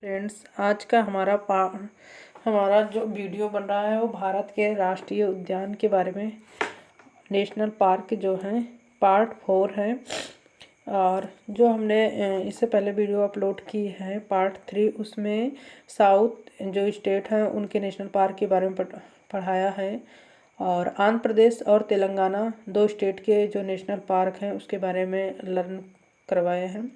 Friends, आज का हमारा जो वीडियो बन रहा है वो भारत के राष्ट्रीय उद्यान के बारे में, नेशनल पार्क जो हैं पार्ट 4 है। और जो हमने इससे पहले वीडियो अपलोड की है पार्ट 3, उसमें साउथ जो स्टेट हैं उनके नेशनल पार्क के बारे में पढ़ाया है। और आंध्र प्रदेश और तेलंगाना दो स्टेट के जो नेशनल पार्क हैं उसके बारे में लर्न करवाए हैं।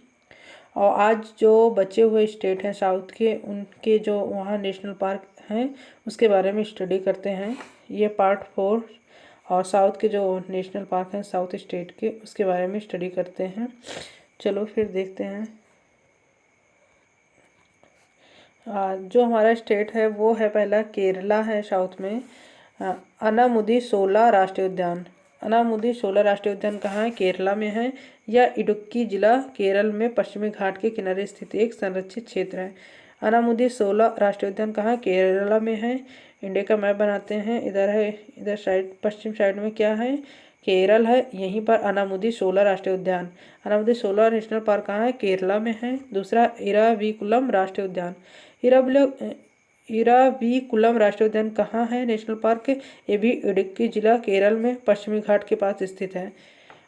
और आज जो बचे हुए स्टेट हैं साउथ के, उनके जो वहाँ नेशनल पार्क हैं उसके बारे में स्टडी करते हैं। ये पार्ट 4 और साउथ के जो नेशनल पार्क हैं साउथ स्टेट के उसके बारे में स्टडी करते हैं। चलो फिर देखते हैं। जो हमारा स्टेट है वो है, पहला केरला है साउथ में। अनामुदी शोला राष्ट्रीय उद्यान। अनामुदी शोला राष्ट्रीय उद्यान कहाँ है? केरला में है। यह इडुक्की जिला केरल में पश्चिमी घाट के किनारे स्थित एक संरक्षित क्षेत्र है। अनामुदी शोला राष्ट्रीय उद्यान कहाँ? केरला में है। इंडिया का मैप बनाते हैं। इधर है, इधर साइड पश्चिम साइड में क्या है? केरल है। यहीं पर अनामुदी शोला राष्ट्रीय उद्यान, अनामुदी शोला नेशनल पार्क कहाँ है? केरला में है। दूसरा इराविकुलम राष्ट्रीय उद्यान। इराविकुलम राष्ट्रीय उद्यान कहाँ है? नेशनल पार्क ये भी इडुक्की जिला केरल में पश्चिमी घाट के पास स्थित है।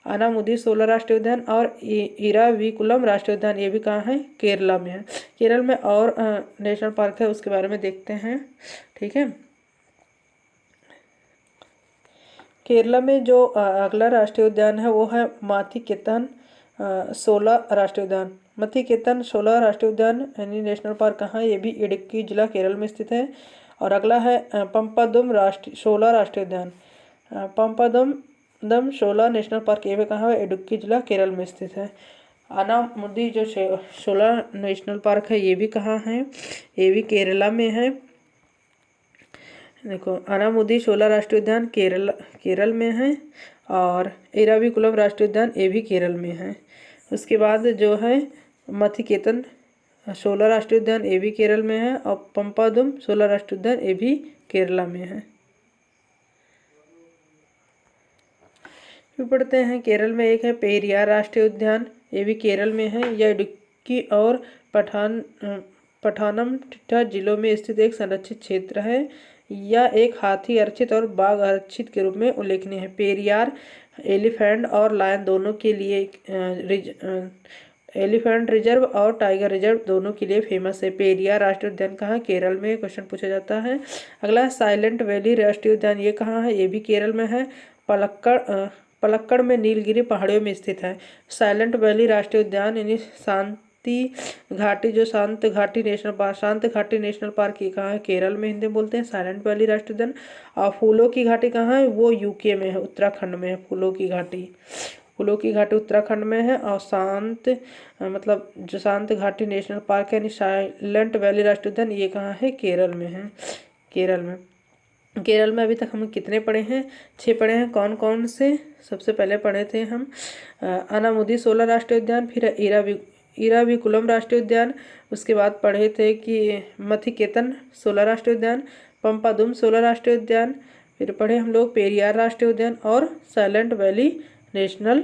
अनामुदी शोला राष्ट्रीय उद्यान और इराविकुलम राष्ट्रीय उद्यान ये भी कहाँ है? केरला में है। केरल में और नेशनल पार्क है उसके बारे में देखते हैं। ठीक है, केरला में जो अगला राष्ट्रीय उद्यान है वो है माथिकेतन शोला राष्ट्रीय उद्यान। माथिकेतन शोला राष्ट्रीय उद्यान यानी नेशनल पार्क कहाँ है? ये भी इडुक्की जिला केरल में स्थित है। और अगला है पंपादुम शोला राष्ट्रीय उद्यान। पंपादम शोला नेशनल पार्क ये भी कहाँ है? इडुक्की जिला केरल में स्थित है। अनामुदी जो शोला नेशनल पार्क है ये भी कहाँ है? ये भी केरला में है। देखो, अनामुदी शोला राष्ट्रीय उद्यान केरल में है। और इराविकुलम राष्ट्रीय उद्यान ये भी केरल में है। उसके बाद जो है माथिकेतन शोला राष्ट्रीय उद्यान ये भी केरल में है। और पंपादुम शोला राष्ट्रीय उद्यान ये भी केरला में है। फिर पढ़ते हैं, केरल में एक है पेरियार राष्ट्रीय उद्यान, ये भी केरल में है। यह इडुक्की और पठानमथिट्टा जिलों में स्थित एक संरक्षित क्षेत्र है। यह एक हाथी आरक्षित और बाघ आरक्षित के रूप में उल्लेखनीय है। पेरियार एलिफेंट और लायन दोनों के लिए एलिफेंट रिजर्व और टाइगर रिजर्व दोनों के लिए फेमस है। पेरियार राष्ट्रीय उद्यान कहाँ? केरल में क्वेश्चन पूछा जाता है। अगला साइलेंट वैली राष्ट्रीय उद्यान, ये कहाँ है? ये भी केरल में है। पलक्कड़ में नीलगिरी पहाड़ियों में स्थित है। साइलेंट वैली राष्ट्रीय उद्यान यानी शांति घाटी, जो शांत घाटी नेशनल पार्क ये कहाँ है? केरल में हिंदी बोलते हैं साइलेंट वैली राष्ट्रीय उद्यान। और फूलों की घाटी कहाँ है? वो यूके में है, उत्तराखंड में है। फूलों की घाटी उत्तराखंड में है। और जो शांत घाटी नेशनल पार्क है यानी साइलेंट वैली राष्ट्रीय उद्यान ये कहाँ है? केरल में है। केरल में अभी तक हम कितने पढ़े हैं? 6 पढ़े हैं। कौन कौन से? सबसे पहले पढ़े थे हम अनामुदी शोला राष्ट्रीय उद्यान, फिर इराविकुलम राष्ट्रीय उद्यान। उसके बाद पढ़े थे कि माथिकेतन शोला राष्ट्रीय उद्यान, पंपादुम शोला राष्ट्रीय उद्यान। फिर पढ़े हम लोग पेरियार राष्ट्रीय उद्यान और साइलेंट वैली नेशनल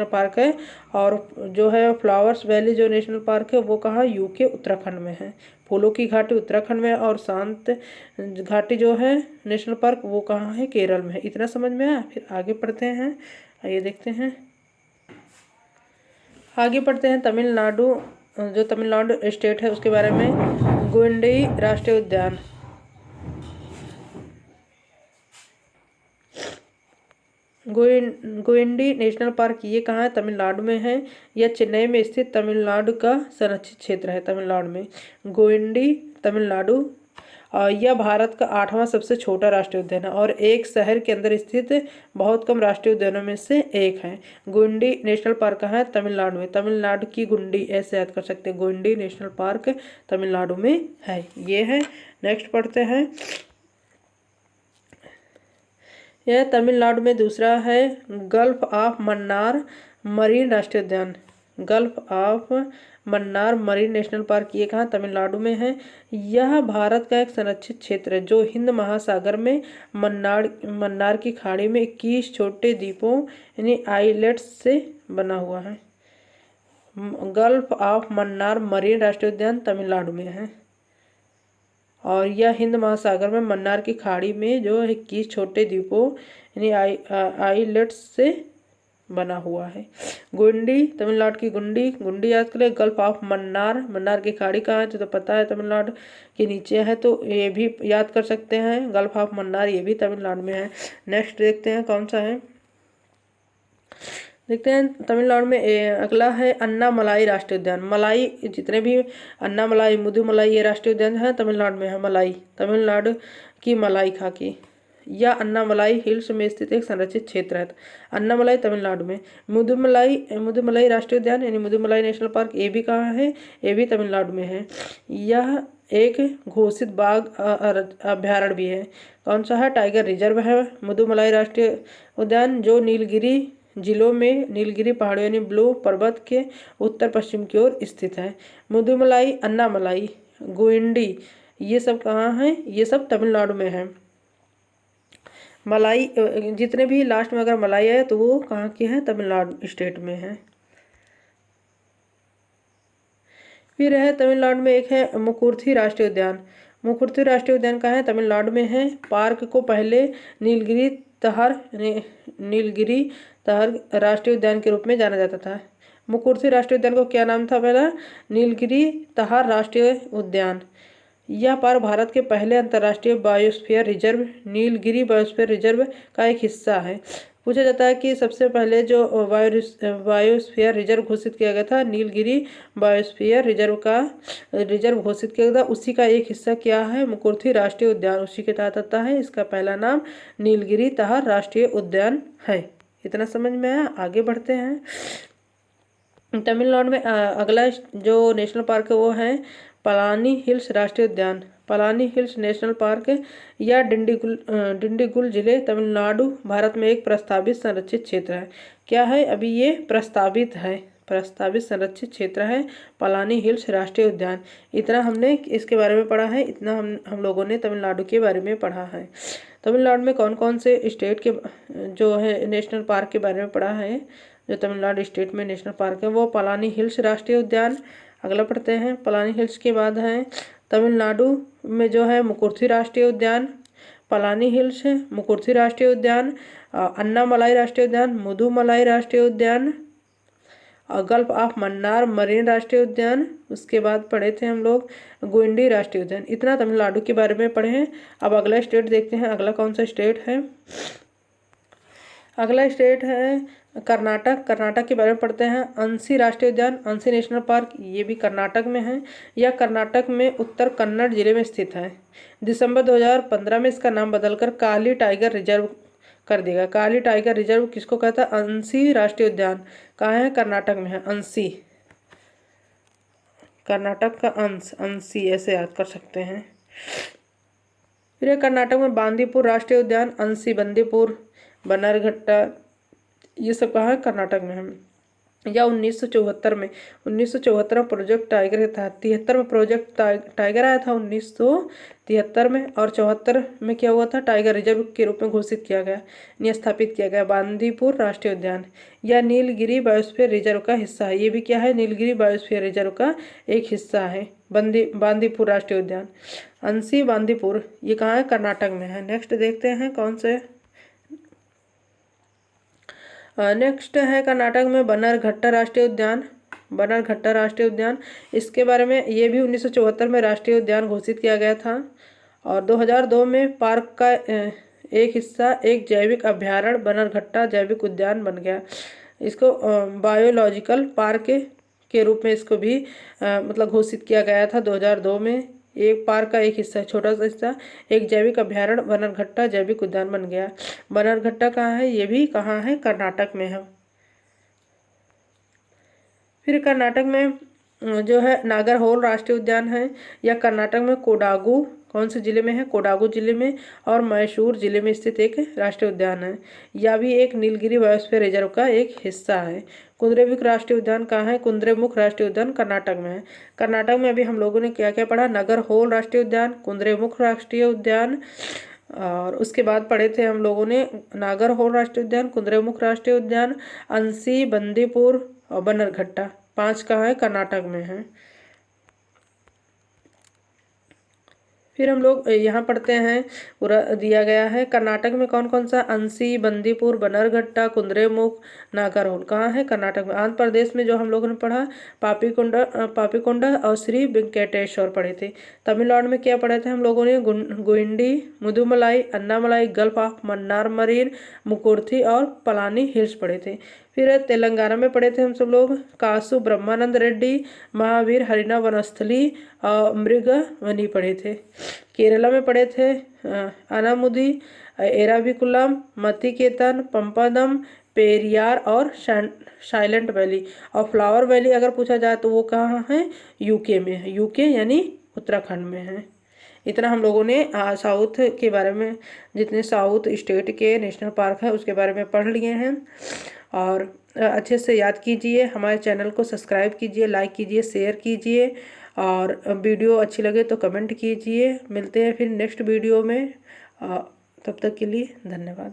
पार्क है। और जो है फ्लावर्स वैली जो नेशनल पार्क है वो कहाँ? यूके उत्तराखंड में है। फूलों की घाटी उत्तराखंड में है। और शांत घाटी जो है नेशनल पार्क वो कहाँ है? केरल में है। इतना समझ में आया? फिर आगे पढ़ते हैं, आइए देखते हैं। आगे पढ़ते हैं तमिलनाडु, जो तमिलनाडु स्टेट है उसके बारे में। गुंडई राष्ट्रीय उद्यान, गुइंडी नेशनल पार्क ये कहाँ है? तमिलनाडु में है। यह चेन्नई में स्थित तमिलनाडु का संरक्षित क्षेत्र है। तमिलनाडु में गुइंडी, तमिलनाडु। और यह भारत का 8वां सबसे छोटा राष्ट्रीय उद्यान है और एक शहर के अंदर स्थित बहुत कम राष्ट्रीय उद्यानों में से एक है। गुंडी नेशनल पार्क कहाँ है? तमिलनाडु में। तमिलनाडु की गुंडी ऐसे याद कर सकते हैं, गुंडी नेशनल पार्क तमिलनाडु में है। ये है। नेक्स्ट पढ़ते हैं, यह तमिलनाडु में दूसरा है गल्फ ऑफ मन्नार मरीन राष्ट्रीय उद्यान। Gulf of Mannar marine national park ये कहाँ? तमिलनाडु में है। यह भारत का एक संरक्षित क्षेत्र है जो हिंद महासागर में मन्नार की खाड़ी में 21 छोटे द्वीपों यानी आइलैट्स से बना हुआ है। गल्फ ऑफ मन्नार मरीन राष्ट्रीय उद्यान तमिलनाडु में है। और यह हिंद महासागर में मन्नार की खाड़ी में जो 21 छोटे द्वीपों यानी आइलैंड्स से बना हुआ है। गुंडी, तमिलनाडु की गुंडी, गुंडी याद करें। गल्फ ऑफ मन्नार, मन्नार की खाड़ी कहाँ है तो पता है तमिलनाडु के नीचे है, तो ये भी याद कर सकते हैं। गल्फ ऑफ मन्नार ये भी तमिलनाडु में है। नेक्स्ट देखते हैं कौन सा है। देखते हैं तमिलनाडु में अगला है अन्नामलाई राष्ट्रीय उद्यान। मलाई, जितने भी अन्नामलाई, मुदुमलाई ये राष्ट्रीय उद्यान है तमिलनाडु में है। मलाई, तमिलनाडु की मलाई खाकी। यह अन्नामलाई हिल्स में स्थित एक संरक्षित क्षेत्र है। अन्नामलाई तमिलनाडु में। मुदुमलाई राष्ट्रीय उद्यान यानी मुदुमलाई नेशनल पार्क ये भी कहाँ है, ये भी तमिलनाडु में है। यह एक घोषित बाघ अभ्यारण्य भी है। कौन सा है, टाइगर रिजर्व है मुदुमलाई राष्ट्रीय उद्यान, जो नीलगिरी जिलों में नीलगिरी पहाड़ियों यानी ब्लू पर्वत के उत्तर पश्चिम की ओर स्थित है। मुदुमलाई, अन्नामलाई, गुइंडी ये सब कहाँ हैं, ये सब तमिलनाडु में है। मलाई, जितने भी लास्ट में अगर मलाई है तो वो कहाँ की है, तमिलनाडु स्टेट में है। फिर है तमिलनाडु में एक है मुकुर्थी राष्ट्रीय उद्यान। मुकुर्थी राष्ट्रीय उद्यान कहाँ है, तमिलनाडु में है। पार्क को पहले नीलगिरी तहर राष्ट्रीय उद्यान के रूप में जाना जाता था। मुकुर्थी राष्ट्रीय उद्यान को क्या नाम था पहला, नीलगिरी तहर राष्ट्रीय उद्यान। यह पार्क भारत के पहले अंतर्राष्ट्रीय biosphere reserve Nilgiri biosphere reserve का एक हिस्सा है। पूछा जाता है कि सबसे पहले जो बायोस्फीयर रिजर्व घोषित किया गया था, नीलगिरी बायोस्फीयर रिजर्व घोषित किया गया था, उसी का एक हिस्सा क्या है, मुकुर्थी राष्ट्रीय उद्यान उसी के तहत आता है। इसका पहला नाम नीलगिरी तहर राष्ट्रीय उद्यान है। इतना समझ में आया, आगे बढ़ते हैं। तमिलनाडु में अगला जो नेशनल पार्क है वो है पलानी हिल्स राष्ट्रीय उद्यान। पलानी हिल्स नेशनल पार्क या डिंडीगुल जिले तमिलनाडु भारत में एक प्रस्तावित संरक्षित क्षेत्र है। क्या है, अभी ये प्रस्तावित है, प्रस्तावित संरक्षित क्षेत्र है पलानी हिल्स राष्ट्रीय उद्यान। इतना हमने इसके बारे में पढ़ा है, इतना हम लोगों ने तमिलनाडु के बारे में पढ़ा है। तमिलनाडु में कौन कौन से स्टेट के जो है नेशनल पार्क के बारे में पढ़ा है, जो तमिलनाडु स्टेट में नेशनल पार्क है वो पलानी हिल्स राष्ट्रीय उद्यान। अगला पढ़ते हैं, पलानी हिल्स के बाद है तमिलनाडु में जो है मुकुर्थी राष्ट्रीय उद्यान, पलानी हिल्स है, मुकुर्थी राष्ट्रीय उद्यान, अन्नामलाई राष्ट्रीय उद्यान, मुदुमलाई राष्ट्रीय उद्यान, गल्फ ऑफ मन्नार मरीन राष्ट्रीय उद्यान। उसके बाद पढ़े थे हम लोग गुंडी राष्ट्रीय उद्यान। इतना तमिलनाडु के बारे में पढ़े हैं। अब अगला स्टेट देखते हैं, अगला कौन सा स्टेट है। अगला स्टेट है कर्नाटक। कर्नाटक के बारे में पढ़ते हैं। अंसी राष्ट्रीय उद्यान, अंसी नेशनल पार्क ये भी कर्नाटक में है। यह कर्नाटक में उत्तर कन्नड़ जिले में स्थित है। दिसंबर 2015 में इसका नाम बदलकर काली टाइगर रिजर्व कर देगा। काली टाइगर रिजर्व किसको कहता है, अंसी राष्ट्रीय उद्यान कहाँ है, कर्नाटक में है। अंसी, कर्नाटक का अंसी ऐसे याद कर सकते हैं। फिर कर्नाटक में बांदीपुर राष्ट्रीय उद्यान, अंसी, बंदीपुर, बन्नरघट्टा ये सब कहाँ है, कर्नाटक में है। या 1974 में प्रोजेक्ट टाइगर था। 73 में प्रोजेक्ट टाइगर आया था 1973 में, और 74 में क्या हुआ था, टाइगर रिजर्व के रूप में घोषित किया गया, स्थापित किया गया बांदीपुर राष्ट्रीय उद्यान। यह नीलगिरी बायोस्फीयर रिजर्व का हिस्सा है। ये भी क्या है, नीलगिरी बायोस्फीयर रिजर्व का एक हिस्सा है बांदीपुर राष्ट्रीय उद्यान। अंसी बांदीपुर ये कहाँ है, कर्नाटक में है। नेक्स्ट देखते हैं कौन से। नेक्स्ट है कर्नाटक में बन्नरघट्टा राष्ट्रीय उद्यान। बन्नरघट्टा राष्ट्रीय उद्यान, इसके बारे में ये भी 1974 में राष्ट्रीय उद्यान घोषित किया गया था, और 2002 में पार्क का एक हिस्सा एक जैविक अभ्यारण्य बन्नरघट्टा जैविक उद्यान बन गया। इसको बायोलॉजिकल पार्क के रूप में इसको भी मतलब घोषित किया गया था 2002 में। एक पार्क का एक हिस्सा, छोटा सा हिस्सा एक जैविक अभ्यारण्य बन्नरघट्टा जैविक उद्यान बन गया। बन्नरघट्टा कहाँ है, ये भी कहाँ है, कर्नाटक में है। फिर कर्नाटक में जो है नागरहोल राष्ट्रीय उद्यान है। यह कर्नाटक में कोडागू कौन से जिले में है, कोडागू जिले में और मैसूर जिले में स्थित एक राष्ट्रीय उद्यान है। यह भी एक नीलगिरी बायोस्फीयर रिजर्व का एक हिस्सा है। कुद्रेमुख राष्ट्रीय उद्यान कहाँ है, कुद्रेमुख राष्ट्रीय उद्यान कर्नाटक में है। कर्नाटक में अभी हम लोगों ने क्या क्या पढ़ा, नागरहोल राष्ट्रीय उद्यान, कुद्रेमुख राष्ट्रीय उद्यान, और उसके बाद पढ़े थे हम लोगों ने नागरहोल राष्ट्रीय उद्यान, कुद्रेमुख राष्ट्रीय उद्यान, अंसी, बंदीपुर और बन्नरघट्टा। 5 कहाँ है? कर्नाटक में है। फिर हम लोग यहाँ पढ़ते हैं, पूरा दिया गया है। कर्नाटक में कौन कौन सा? अंसी, बंदीपुर, बनरघट्टा, कुद्रेमुख, नागरहोल कहाँ है? कर्नाटक में। आंध्र प्रदेश में जो हम लोगों ने पढ़ा, पापीकोंडा और श्री वेंकटेश्वर पढ़े थे। तमिलनाडु में क्या पढ़े थे हम लोगों ने? गुंडी, Mudumalai, Annamalai, gulf of Mannar marine, Mukurthi और पलानी हिल्स पढ़े थे। फिर तेलंगाना में पढ़े थे हम सब लोग, कासु ब्रह्मानंद रेड्डी, महावीर हरिना वनस्थली और मृगवनी पढ़े थे। केरला में पढ़े थे अनामुदी, एराविकुलम, मतिकेतन, पंपादम, पेरियार और साइलेंट वैली। और फ्लावर वैली अगर पूछा जाए तो वो कहाँ है? यूके में है। यूके यानी उत्तराखंड में है। इतना हम लोगों ने साउथ के बारे में, जितने साउथ स्टेट के नेशनल पार्क है उसके बारे में पढ़ लिए हैं। और अच्छे से याद कीजिए, हमारे चैनल को सब्सक्राइब कीजिए, लाइक कीजिए, शेयर कीजिए और वीडियो अच्छी लगे तो कमेंट कीजिए। मिलते हैं फिर नेक्स्ट वीडियो में। तब तक के लिए धन्यवाद।